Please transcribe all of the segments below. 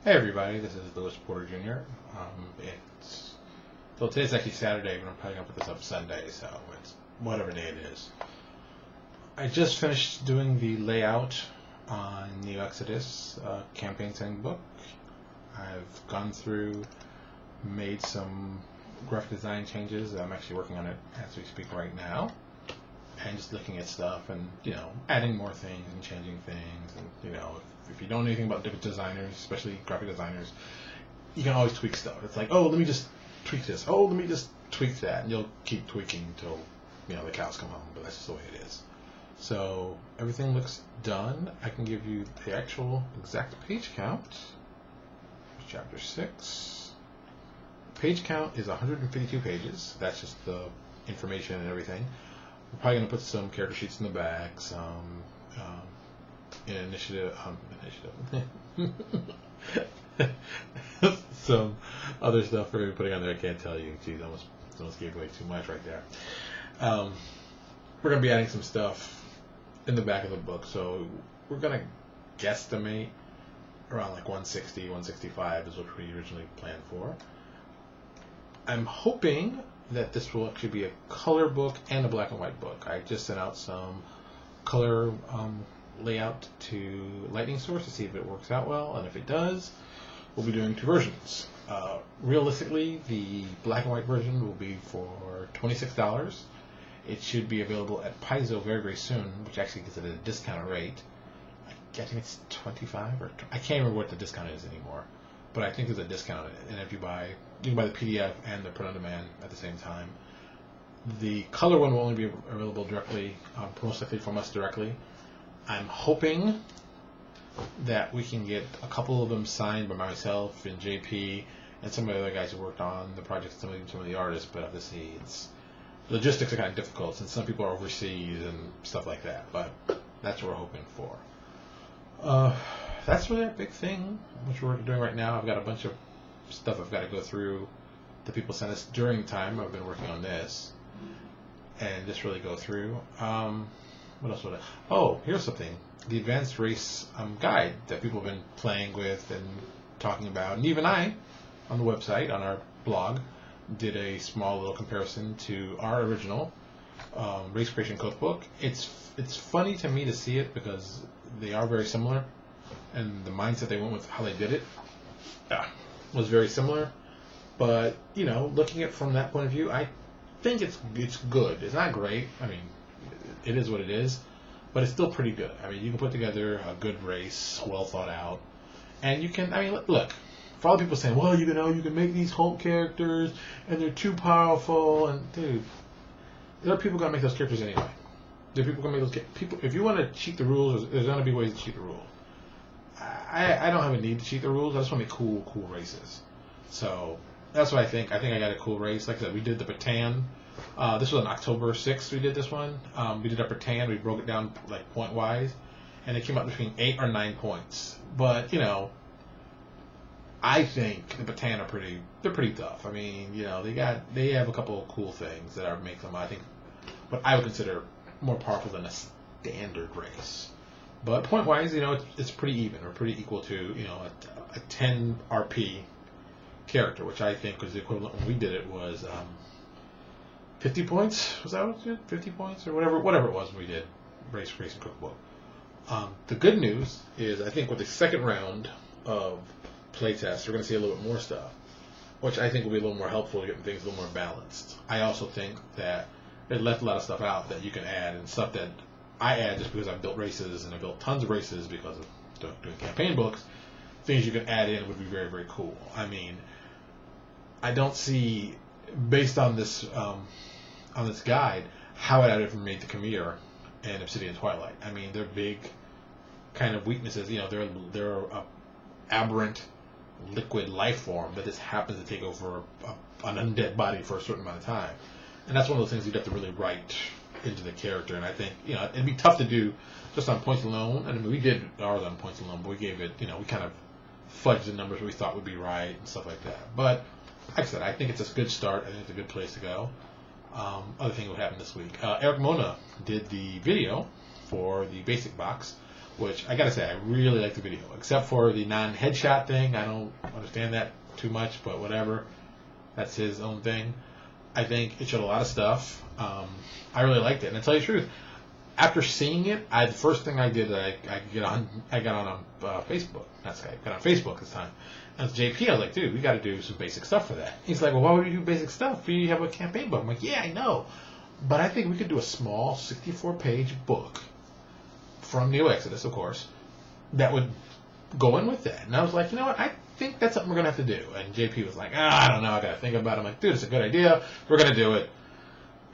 Hey everybody, this is Lewis Porter Jr. Today's actually Saturday, but I'm probably gonna put this up Sunday, so it's whatever day it is. I just finished doing the layout on NeoExodus campaign setting book. I've gone through, made some graphic design changes. I'm actually working on it as we speak right now, and just looking at stuff and adding more things and changing things. And if you don't know anything about different designers, especially graphic designers, you can always tweak stuff. It's like, oh, let me just tweak this. Oh, let me just tweak that, and you'll keep tweaking until the cows come home. But that's just the way it is. So everything looks done. I can give you the actual exact page count. Chapter 6. Page count is 152 pages. That's just the information and everything. We're probably going to put some character sheets in the back, some initiative, some other stuff we're going to be putting on there. I can't tell you. Geez, almost gave away too much right there. We're going to be adding some stuff in the back of the book, so we're going to guesstimate around like 160, 165 is what we originally planned for. I'm hoping that this will actually be a color book and a black and white book. I just sent out some color layout to Lightning Source to see if it works out well, and if it does, we'll be doing two versions. Realistically, the black and white version will be for $26. It should be available at Paizo very, very soon, which actually gives it a discounted rate. I think it's 25 or I can't remember what the discount is anymore, but I think there's a discount on it. And if you can buy the PDF and the print on demand at the same time. The color one will only be available directly, most likely from us directly. I'm hoping that we can get a couple of them signed by myself and JP and some of the other guys who worked on the project, some of the artists, but obviously logistics are kind of difficult since some people are overseas and stuff like that, but that's what we're hoping for. That's really a big thing, which we're doing right now. I've got a bunch of stuff I've got to go through that people sent us during the time I've been working on this, and just really go through. What else would I? Oh, here's something. The Advanced Race guide that people have been playing with and talking about, and even I, on the website, on our blog, did a small little comparison to our original race creation cookbook. It's funny to me to see it because they are very similar, and the mindset they went with, how they did it, was very similar. But looking at it from that point of view, I think it's good. It's not great. I mean, it is what it is, but it's still pretty good. I mean, you can put together a good race, well thought out, and you can. I mean, look. For all the people saying, well, you can make these Hulk characters, and they're too powerful, and dude, there are people gonna make those characters anyway. There are people gonna make those people. If you want to cheat the rules, there's gonna be ways to cheat the rules. I don't have a need to cheat the rules. I just want to make cool races. So that's what I think. I think I got a cool race. Like I said, we did the Bataan. This was on October 6th. We did this one. We did a Bataan. We broke it down like point wise, and it came out between 8 or 9 points. But I think the Bataan are pretty tough. I mean, they have a couple of cool things that make them, I think, what I would consider more powerful than a standard race. But point wise, it's pretty even or pretty equal to a 10 RP character, which I think was the equivalent when we did it was 50 points. Was that what it did? 50 points or whatever it was when we did race creation cookbook. The good news is I think with the second round of playtest, we're going to see a little bit more stuff, which I think will be a little more helpful to get things a little more balanced. I also think that it left a lot of stuff out that you can add, and stuff that I add just because I've built races, and I've built tons of races because of doing campaign books. Things you can add in would be very, very cool. I mean, I don't see, based on this guide, how it ever made the Khmer and Obsidian Twilight. I mean, they're big kind of weaknesses. They're a aberrant liquid life form that just happens to take over an undead body for a certain amount of time, and that's one of those things you'd have to really write into the character. And I think it'd be tough to do just on points alone. I mean, we did ours on points alone, but we gave it we kind of fudged the numbers we thought would be right and stuff like that. But like I said, I think it's a good start. I think it's a good place to go. Other thing that happened this week, Eric Mona did the video for the basic box, which I gotta say, I really like the video, except for the non-headshot thing. I don't understand that too much, but whatever. That's his own thing. I think it showed a lot of stuff. I really liked it, and to tell you the truth, after seeing it, the first thing I did, I got on Facebook. Not Skype. Got on Facebook this time. And with JP, I was like, dude, we got to do some basic stuff for that. He's like, well, why would you do basic stuff? You have a campaign book. I'm like, yeah, I know, but I think we could do a small 64-page book from NeoExodus, of course, that would go in with that. And I was like, you know what? I think that's something we're gonna have to do. And JP was like, I don't know. I got to think about it. I'm like, dude, it's a good idea. We're gonna do it.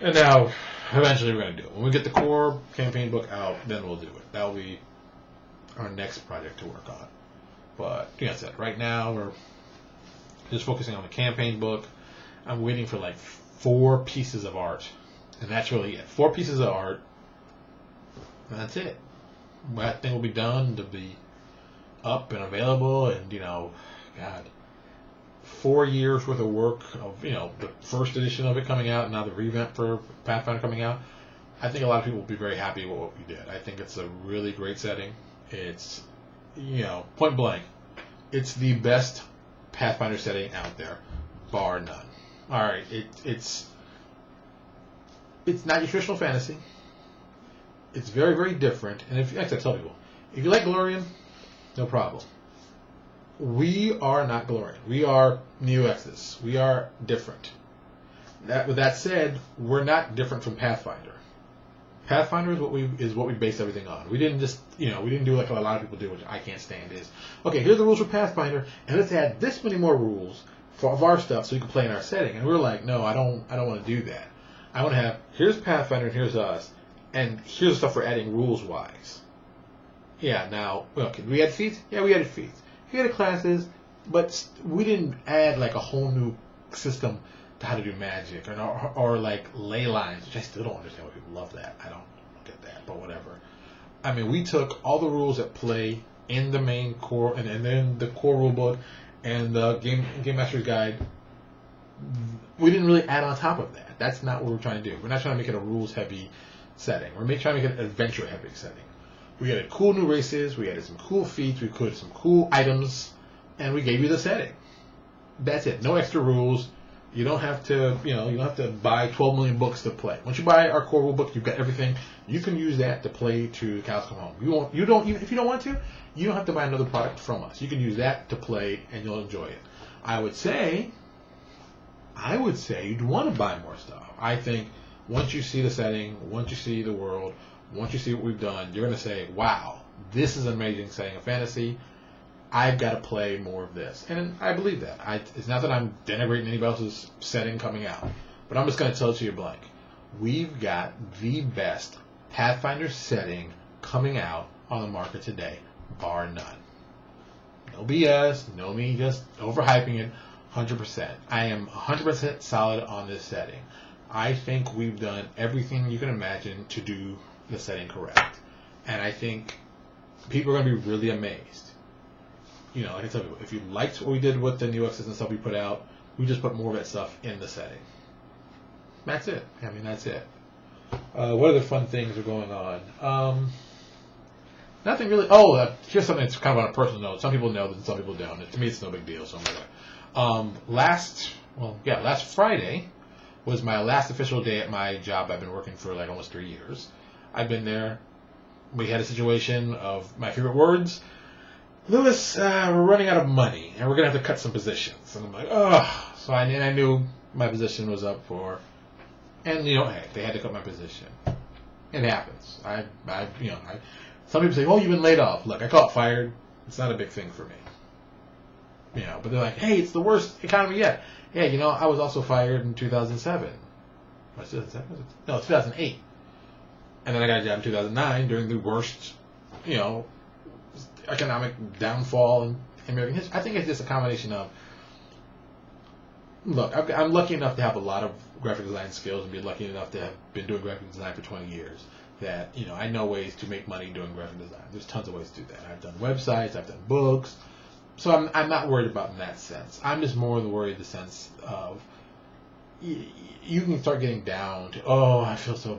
And now, eventually, we're going to do it. When we get the core campaign book out, then we'll do it. That'll be our next project to work on. But, like I said, right now, we're just focusing on the campaign book. I'm waiting for like 4 pieces of art. And that's really it. 4 pieces of art. And that's it. That thing will be done to be up and available. And, God, 4 years worth of work of, the first edition of it coming out and now the revamp for Pathfinder coming out. I think a lot of people will be very happy with what we did. I think it's a really great setting. It's, point blank, it's the best Pathfinder setting out there, bar none. All right, it's not your traditional fantasy. It's very, very different. And if, like I tell people, if you like Glorian, no problem. We are not Glorian. We are NeoExodus. We are different. With that said, we're not different from Pathfinder. Pathfinder is what we base everything on. We didn't just, we didn't do like a lot of people do, which I can't stand, is, okay, here's the rules for Pathfinder, and let's add this many more rules of our stuff so we can play in our setting. And we're like, no, I don't want to do that. I want to have, here's Pathfinder and here's us, and here's the stuff we're adding rules-wise. Yeah, now, okay, we add feats? Yeah, we added feats. We added classes, but we didn't add like a whole new system to how to do magic or like ley lines, which I still don't understand why people love that. I don't get that, but whatever. I mean, we took all the rules that play in the main core and then the core rule book and the Game Master's Guide. We didn't really add on top of that. That's not what we're trying to do. We're not trying to make it a rules-heavy setting. We're trying to make it an adventure-heavy setting. We added cool new races, we added some cool feats, we added some cool items, and we gave you the setting. That's it. No extra rules. You don't have to, you don't have to buy 12 million books to play. Once you buy our core rule book, you've got everything. You can use that to play to the cows come home. If you don't want to, you don't have to buy another product from us. You can use that to play, and you'll enjoy it. I would say you'd want to buy more stuff. I think once you see the setting, once you see the world, once you see what we've done, you're going to say, wow, this is an amazing setting of fantasy. I've got to play more of this. And I believe that. It's not that I'm denigrating anybody else's setting coming out, but I'm just going to tell it to you blank. We've got the best Pathfinder setting coming out on the market today, bar none. No BS, no me just overhyping it, 100%. I am 100% solid on this setting. I think we've done everything you can imagine to do the setting correct. And I think people are going to be really amazed. Like I tell you, if you liked what we did with the NeoExodus and stuff we put out, we just put more of that stuff in the setting. That's it. That's it. What other fun things are going on? Nothing really. Oh, here's something that's kind of on a personal note. Some people know that, and some people don't. To me, it's no big deal. So I'm gonna. Last Friday was my last official day at my job. I've been working for like almost 3 years. I've been there. We had a situation of my favorite words. Lewis, we're running out of money, and we're going to have to cut some positions. And I'm like, oh. So I knew my position was up for, and, hey, they had to cut my position. It happens. Some people say, oh, you've been laid off. Look, I got fired. It's not a big thing for me. But they're like, hey, it's the worst economy yet. Yeah, I was also fired in 2007. Was it 2007? No, 2008. And then I got a job in 2009 during the worst, economic downfall in American history. I think it's just a combination of, look, I'm lucky enough to have a lot of graphic design skills and be lucky enough to have been doing graphic design for 20 years that, I know ways to make money doing graphic design. There's tons of ways to do that. I've done websites, I've done books, so I'm not worried about in that sense. I'm just more worried in the sense of you can start getting down to, oh, I feel so,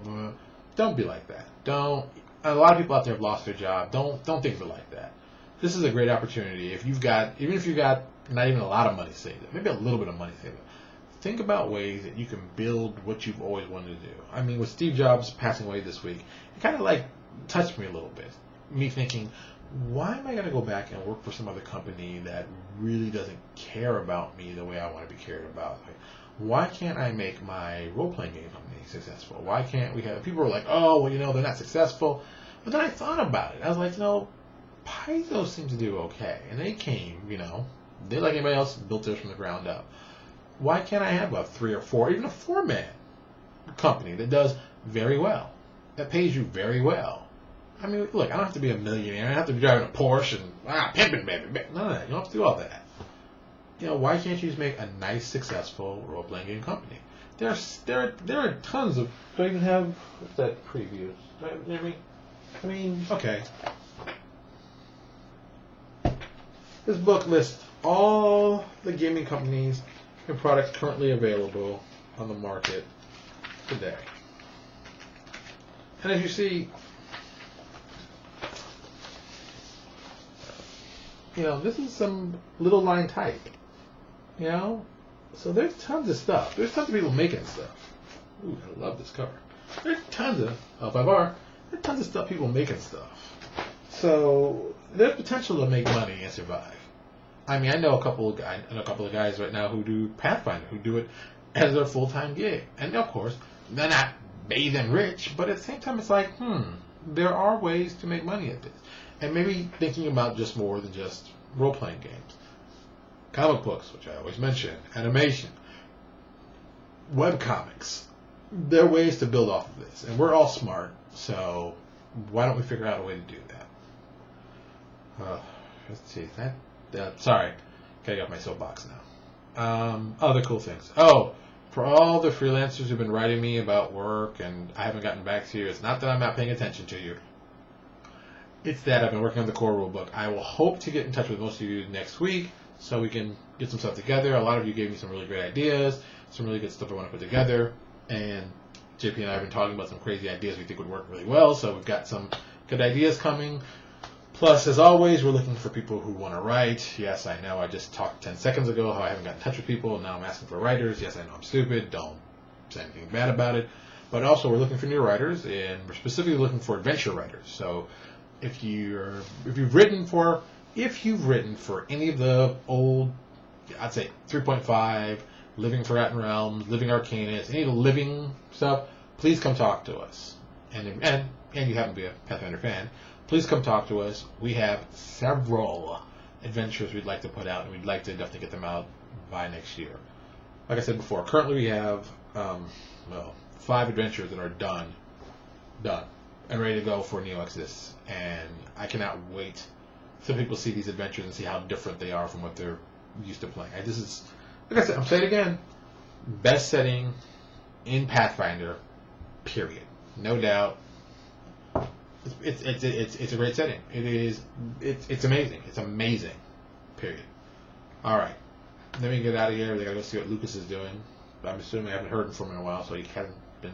don't be like that. Don't, a lot of people out there have lost their job. Don't think of it like that. This is a great opportunity. If you've got, even if you've got not even a lot of money saved up, maybe a little bit of money saved up, think about ways that you can build what you've always wanted to do. I mean, with Steve Jobs passing away this week, it kind of like touched me a little bit. Me thinking, why am I going to go back and work for some other company that really doesn't care about me the way I want to be cared about? Like, why can't I make my role-playing game company successful? Why can't we have... People were like, oh, well, they're not successful. But then I thought about it. I was like, Paizo seemed to do okay. And they came, they, like anybody else, built theirs from the ground up. Why can't I have a 3 or 4, even a 4-man company that does very well, that pays you very well? I mean, look, I don't have to be a millionaire. I don't have to be driving a Porsche and pimping, baby. None of that. You don't have to do all that. Why can't you just make a nice, successful role-playing game company? There are tons of... Do I even have... What's that preview? I mean, okay. This book lists all the gaming companies and products currently available on the market today. And as you see, this is some little line type. So there's tons of stuff. There's tons of people making stuff. Ooh, I love this cover. There's tons of L5R. There's tons of stuff, people making stuff. So there's potential to make money and survive. I mean, I know a couple of guys right now who do Pathfinder, who do it as their full-time gig. And of course, they're not bathing rich, but at the same time, it's like, there are ways to make money at this. And maybe thinking about just more than just role-playing games. Comic books, which I always mention, animation, webcomics. There are ways to build off of this. And we're all smart, so why don't we figure out a way to do that? Let's see. Sorry. Gotta get off my soapbox now. Other cool things. Oh, for all the freelancers who've been writing me about work and I haven't gotten back to you, it's not that I'm not paying attention to you. It's that I've been working on the core rulebook. I will hope to get in touch with most of you next week so we can get some stuff together. A lot of you gave me some really great ideas, some really good stuff I want to put together. And JP and I have been talking about some crazy ideas we think would work really well. So we've got some good ideas coming. Plus, as always, we're looking for people who want to write. Yes, I know I just talked 10 seconds ago how I haven't got in touch with people, and now I'm asking for writers. Yes, I know I'm stupid. Don't say anything bad about it. But also, we're looking for new writers, and we're specifically looking for adventure writers. So if you've written for any of the old, I'd say 3.5, Living Forgotten Realms, Living Arcanus, any of the living stuff, please come talk to us. And you happen to be a Pathfinder fan, please come talk to us. We have several adventures we'd like to put out, and we'd like to definitely get them out by next year. Like I said before, currently we have 5 adventures that are done and ready to go for NeoExodus. And I cannot wait till people see these adventures and see how different they are from what they're used to playing. This is, like I said, I'm saying it again, best setting in Pathfinder, period. No doubt. It's a great setting. It's amazing. It's amazing. Period. All right. Let me get out of here. I gotta go see what Lucas is doing. I'm assuming I haven't heard from him in a while, so he hasn't been.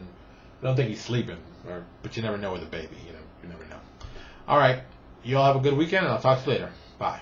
I don't think he's sleeping. But you never know with a baby. You never know. All right. You all have a good weekend, and I'll talk to you later. Bye.